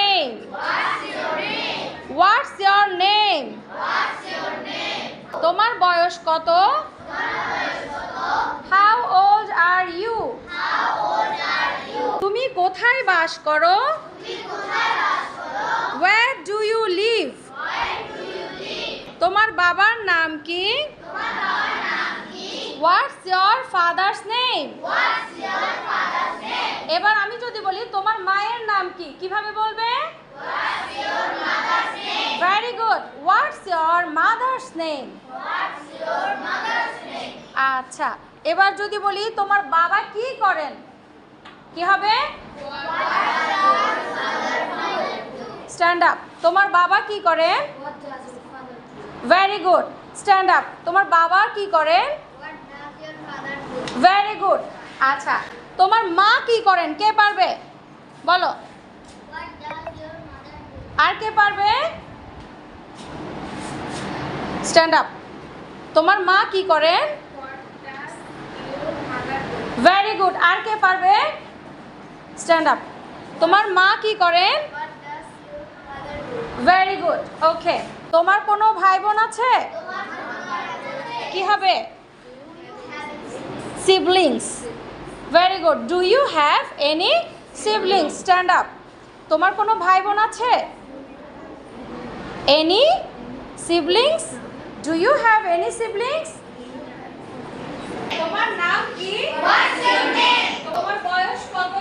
name? What's your name? তোমার বয়স কত? How old are you? তুমি কোথায় বাস করো? Where do you live? তোমার বাবার নাম কি? What's your father's name? এবার আমি যদি বলি তোমার মায়ের নাম কি, কিভাবে বলবে? Very good. What's your mother's name? আচ্ছা, এবার যদি বলি তোমার বাবা কি করেন, কি হবে? Stand up. তোমার বাবা কি করেন? Very good. Stand up. তোমার বাবা কি করেন? Very good. আচ্ছা, তোমার মা কি করেন? কে পারবে বলো? আর কে পারবে? Stand up. তোমার মা কি করেন? Very good. আর কে পারবে? Stand up. তোমার মা কি করেন? Very good. ওকে। তোমার কোনো ভাই বোন আছে? কি হবে? Siblings. Very good. Do you have any siblings? Stand up. তোমার কোনো ভাই বোন আছে? Any siblings? Do you have any siblings? তোমার নাম কি? তোমার বয়স কত?